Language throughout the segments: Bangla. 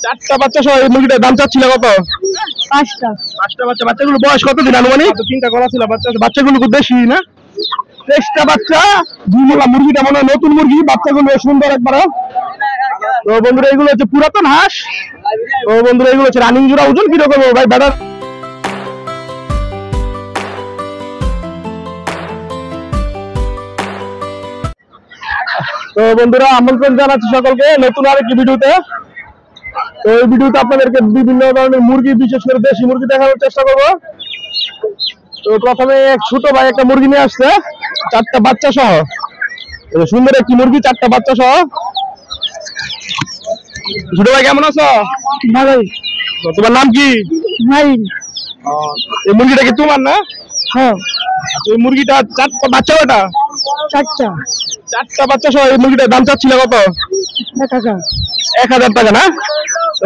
চারটা বাচ্চা সহ এই মুরগিটার দাম চাচ্ছিল কত? পাঁচটা। পাঁচটা বাচ্চা। বাচ্চাগুলো বয়স কতদিন আনুমানিক? তিনটা গলা ছিল বাচ্চা। বাচ্চাগুলো খুব বেশি না? 23টা বাচ্চা। মুরগিটা মনে হয় নতুন মুরগি। বাচ্চাগুলো সুন্দর একবারে। তো বন্ধুরা এগুলো হচ্ছে পুরাতন হাঁস। তো বন্ধুরা এগুলো হচ্ছে রানিং জোড়া। ওজন কিরকম ভাই বেটা? তো বন্ধুরা আমন্ত্রণ জানাচ্ছি সকলকে নতুন আরেকটি ভিডিওতে। তো এই ভিডিওতে আপনাদেরকে বিভিন্ন ধরনের মুরগি, বিশেষ করে দেশি মুরগি দেখানোর চেষ্টা করবো। তো প্রথমে এক ছোট ভাই একটা মুরগি নিয়ে আসছে, চারটা বাচ্চা সহ। সুন্দর একটি মুরগি, চারটা বাচ্চা সহ। ছোট ভাই কেমন আছো? ভালোই। তোমার নাম কি? ভাই। এই মুরগিটা কি তোমার না? হ্যাঁ। এই মুরগিটা চারটা বাচ্চা ওটা? চারটা। চারটা বাচ্চা সহ এই মুরগিটার দাম চাচ্ছিল কত? 1000 টাকা না?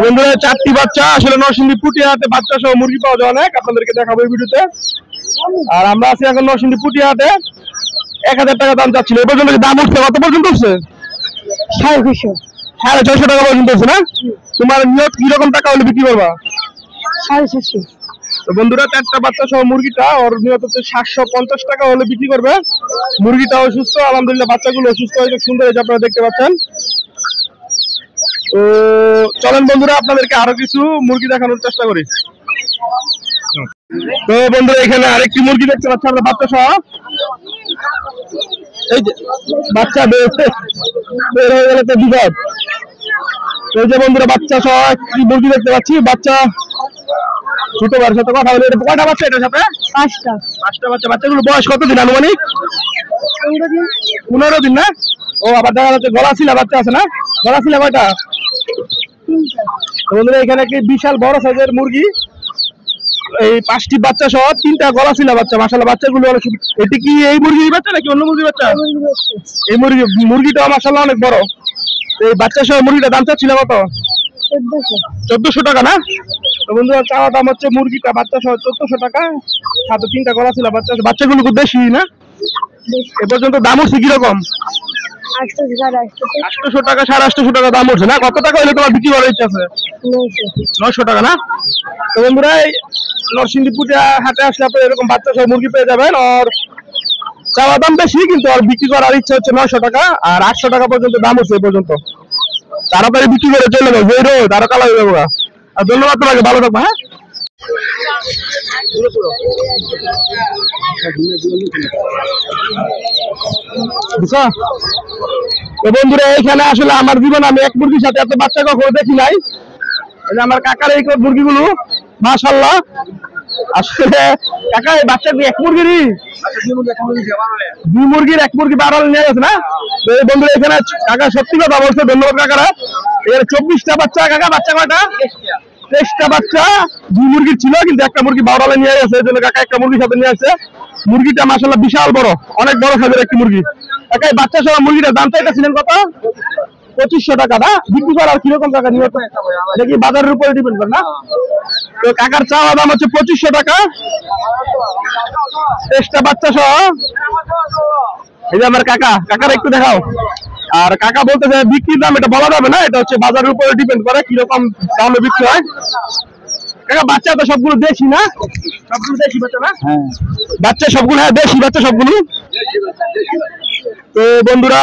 বন্ধুরা চারটি বাচ্চা। আসলে নরসিংদী পুটিয়াহাটে বাচ্চা সহ মুরগি পাওয়া যায় অনেক, আপনাদেরকে দেখাবো এই ভিডিওতে। আর আমরা আছি এখন নরসিংদী পুটিয়াহাটে। 1000 টাকা দাম চাচ্ছিল। এ পর্যন্ত দাম উঠছে? কত পর্যন্ত উঠছে? 650। 650 টাকা পর্যন্ত উঠছে না? তোমার নিয়ত কিরকম টাকা হলে বিক্রি করবা? 750। তো বন্ধুরা চারটা বাচ্চা সহ মুরগিটা ওর নিয়ত হচ্ছে 750 টাকা হলে বিক্রি করবে। মুরগিটাও সুস্থ, আলহামদুলিল্লাহ বাচ্চাগুলো সুস্থ, অনেক সুন্দর হয়েছে, আপনারা দেখতে পাচ্ছেন। তো চলেন বন্ধুরা আপনাদেরকে আরো কিছু মুরগি দেখানোর চেষ্টা করি। তো বন্ধুরা এখানে আরেকটি মুরগি দেখতে পাচ্ছি আমরা বাচ্চা সহ। এই যে বাচ্চা বের হয়ে গেলে তো বিপদ। এই যে বন্ধুরা বাচ্চা সহ একটি মুরগি দেখতে পাচ্ছি। বাচ্চা ছোট ভাইয়ের সাথে কথা বলে, কয়টা বাচ্চা এটার সাথে? পাঁচটা। পাঁচটা বাচ্চা। বাচ্চাগুলো বয়স কতদিন আনুমানিক? 15 দিন। 15 দিন না? ও আবার দেখা যাচ্ছে গলা ছিলা বাচ্চা আছে না? গলা ছিলা কয়টা? 3টা। বন্ধুরা এখানে একটি বিশাল বড় সাইজের মুরগি, এই 5টি বাচ্চা সহ 3টা গলা ছিলা বাচ্চা। মাশাআল্লাহ বাচ্চাগুলো অনেক। এটি কি এই মুরগির বাচ্চা নাকি অন্য মুরগির বাচ্চা? এই মুরগিটা মাশাআল্লাহ অনেক বড়। এই বাচ্চা সহ মুরগিটার দাম চাচ্ছিল কত? 1400 টাকা না? তো বন্ধুরা চাওয়া দাম হচ্ছে মুরগিটা বাচ্চা সহ 1400 টাকা। সাথে 3টা গলা ছিলা বাচ্চা। বাচ্চাগুলো খুব বেশি না? এ পর্যন্ত দাম উঠছে কিরকম? 800 টাকা, 850 টাকা দাম উঠছে না? কত টাকা হলে তোমার বিক্রি করার ইচ্ছা আছে? 900 টাকা না? তো বন্ধুরা নরসিংদী পুটিয়া হাটে আসলে আপনি এরকম বাচ্চা সহ মুরগি পেয়ে যাবেন। আর চাওয়া দাম বেশি, কিন্তু আর বিক্রি করার ইচ্ছা হচ্ছে 900 টাকা। আর 800 টাকা পর্যন্ত দাম হচ্ছে এ পর্যন্ত। তাড়াতাড়ি বিক্রি করে চলে যাবে, যে রোদ আরো কালো হয়ে যাবো। আর ধন্যবাদ তোমাকে, ভালো থাকবো। হ্যাঁ বন্ধুরা এখানে আসলে আমার জীবনে আমি এক মুরগির সাথে এত বাচ্চা কখনো দেখি নাই। আমার কাকার এই মুরগিগুলো মাশাআল্লাহ। আসলে কাকা এই বাচ্চা এক মুরগিরই? দুই মুরগির এক মুরগি বাড়াল নিয়ে গেছে না? বন্ধুরা এখানে কাকা সত্যি কথা বলছে, ধন্যবাদ কাকারা। এখানে 24টা বাচ্চা। কাকা বাচ্চা কয়টা? 23টা বাচ্চা। দুই মুরগির ছিল, কিন্তু একটা মুরগি বাড়ালে নিয়ে গেছে, এই জন্য কাকা একটা মুরগির সাথে নিয়ে আসছে। মুরগিটা মাশাআল্লাহ বিশাল বড়, অনেক বড় সাইজের একটি মুরগি। কাকা এই বাচ্চা সহ মুরগিটার দাম চাইতেছিলেন কত? 2500 টাকা না? বিক্রি করার কিরকম টাকা নিয়ে দেখি বাজারের উপরে ডিপেন্ড করে না? তো কাকার চাওয়া দাম হচ্ছে 2500 টাকা। 23টা বাচ্চা সহ। এই যে আমার কাকা, কাকার একটু দেখাও। আর কাকা বলতেছে বিক্রির দাম এটা বলা যাবে না, এটা হচ্ছে বাজারের উপরে ডিপেন্ড করে কিরকম দামে বিক্রি হয়। কাকা বাচ্চা তো সবগুলো দেশি না? সবগুলো দেশি বাচ্চা না? হ্যাঁ বাচ্চা সবগুলো, হ্যাঁ দেশি বাচ্চা সবগুলো। তো বন্ধুরা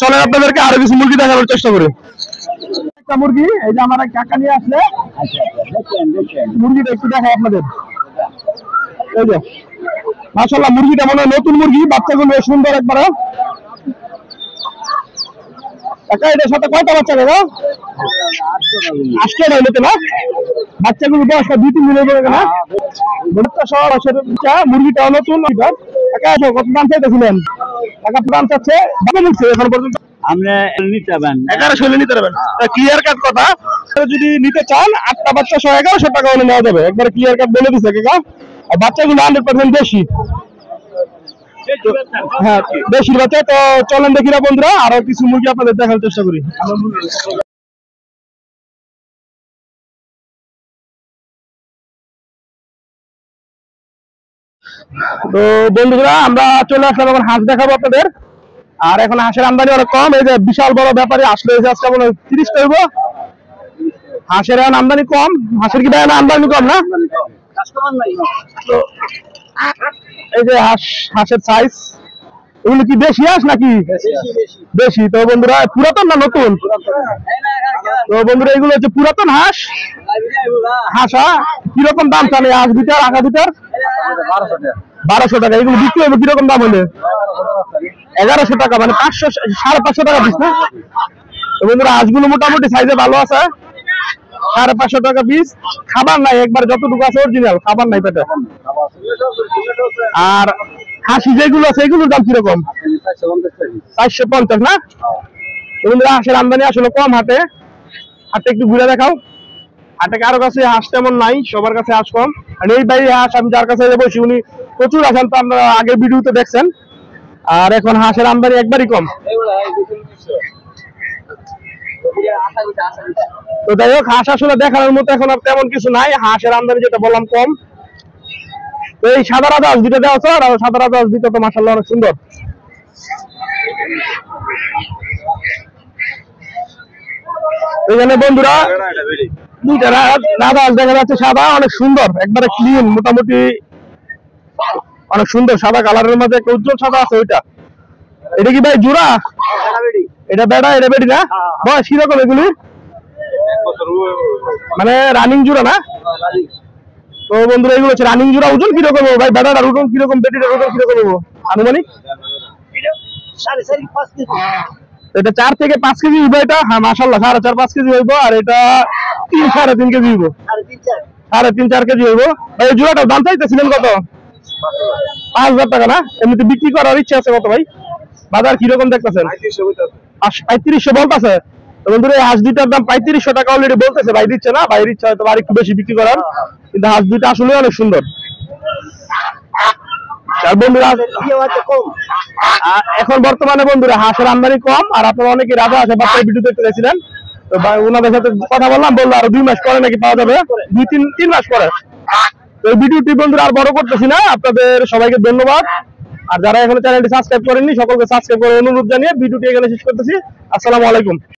চলেন আপনাদেরকে আরো কিছু মুরগি দেখানোর চেষ্টা করি। একটা মুরগি এই যে আমার কাকা নিয়ে আসলে, মুরগিটা একটু দেখাও আপনাদের। এই যে মাশাআল্লাহ মুরগিটা মনে হয় নতুন মুরগি। বাচ্চাগুলো সুন্দর একবারে। কাকা এটার সাথে কয়টা বাচ্চা? কাকা 8টা হইলো না? বাচ্চাগুলো 10টা, 2-3 দিনের পরে না? বাচ্চা সহ মুরগিটা নতুন। কাকা কত দাম চাইতেছিলেন? টাকা দাম চাচ্ছে দাম উঠছে এখন পর্যন্ত? আমরা নিতে পারবেন 1100 নিতে পারবেন। ক্লিয়ার কাট কথা, যদি নিতে চান 8টা বাচ্চা সহ 1100 টাকা হলে নেওয়া যাবে। একবার ক্লিয়ার কাট বলে দিচ্ছে কাকা। আর বাচ্চাগুলো 100% দেশি। হ্যাঁ দেশির বাচ্চা। তো চলেন দেখি না বন্ধুরা আরো কিছু মুরগি আপনাদের দেখানোর চেষ্টা করি। তো বন্ধুরা আমরা চলে আসলাম, এখন হাঁস দেখাবো আপনাদের। আর এখন হাঁসের আমদানি অনেক কম। এই যে বিশাল বড় ব্যাপারী আসলে আজকে 30টা হইব। হাঁসের এখন আমদানি কম, হাঁসের কি ভাই এখন আমদানি কম না? তো এই যে হাঁসের সাইজ এগুলো কি বেশি হাঁস নাকি? বেশি। তো বন্ধুরা পুরাতন না নতুন? তো বন্ধুরা এগুলো হচ্ছে পুরাতন হাঁস। হাঁসা কিরকম দাম চালে হাঁস দুটার, আঁকা দুটার? 1200 টাকা। এগুলো বিক্রি হবে কিরকম দাম হলে? 1100 টাকা, মানে 500 550 টাকা পিস না? তো বন্ধুরা হাঁসগুলো মোটামুটি সাইজে ভালো আছে, 550 টাকা পিস। খাবার নাই, একবার যতটুকু আছে অরিজিনাল, খাবার নাই পেটে। আর হাঁসি যেগুলো আছে এগুলোর দাম কিরকম? 450 না? তো বন্ধুরা হাঁসের আমদানি আসলে কম হাটে। হাটে একটু ঘুরে দেখাও। হাটে কারো কাছে হাঁস তেমন নাই, সবার কাছে হাঁস কম। আর এই ভাই হাঁস আমি যার কাছে বসি উনি প্রচুর আছেন, তো আপনারা আগের ভিডিওতে দেখছেন। আর এখন হাঁসের আমদানি একবারই কম। তো যাই হোক, হাঁস আসলে দেখানোর মতো এখন আর তেমন কিছু নাই, হাঁসের আমদানি যেটা বললাম কম। তো এই সাদা রাজা হাঁস দুটো দেওয়া স্যার, আর সাদা রাজা হাঁস দুটো তো মাশাআল্লাহ অনেক সুন্দর। এখানে বন্ধুরা দুইটা রাজা হাঁস দেখা যাচ্ছে, সাদা অনেক সুন্দর, একবারে ক্লিন, মোটামুটি অনেক সুন্দর সাদা কালারের মধ্যে একটা উজ্জ্বল সাদা আছে ওইটা। এটা কি ভাই জোড়া? এটা বেড়া, এটা বেড়ি না? বয়স কিরকম এগুলি? মানে রানিং জোড়া না? তো বন্ধুরা এগুলো হচ্ছে রানিং জোড়া। ওজন কিরকম ভাই? বেড়াটার ওজন কিরকম, বেটিটার ওজন কিরকম হবো আনুমানিক? এটা 4 থেকে 5 কেজি হইব এটা। হ্যাঁ মাশাআল্লাহ 4.5 5 কেজি হইব। আর এটা 3 3.5 কেজি হইব, 3.5 4 কেজি হইব। ভাই এই জোড়াটার দাম চাইতেছিলেন কত? 5000 টাকা না? এমনিতে বিক্রি করার ইচ্ছা আছে কত ভাই? বাজার কিরকম দেখতেছেন? 3500 বলতেছে। তো বন্ধুরা এই হাঁস দুইটার দাম 3500 টাকা অলরেডি বলতেছে, ভাই দিচ্ছে না। ভাইয়ের ইচ্ছা হয়তো আর একটু বেশি বিক্রি করার, কিন্তু হাঁস দুইটা আসলে অনেক সুন্দর। আর বন্ধুরা এখন বর্তমানে বন্ধুরা হাঁসের আমদানি কম। আর আপনারা অনেকে রাজা হাঁসের বাচ্চার ভিডিও দেখতে গেছিলেন, তো ওনাদের সাথে কথা বললাম, বললো আরো 2 মাস পরে নাকি পাওয়া যাবে, 2-3 মাস পরে। তো এই ভিডিওটি বন্ধুরা আর বড় করতেছি না, আপনাদের সবাইকে ধন্যবাদ। আর যারা এখনো চ্যানেলটি সাবস্ক্রাইব করেননি সকলকে সাবস্ক্রাইব করে অনুরোধ জানিয়ে ভিডিওটি এখানে শেষ করতেছি। আসসালামু আলাইকুম।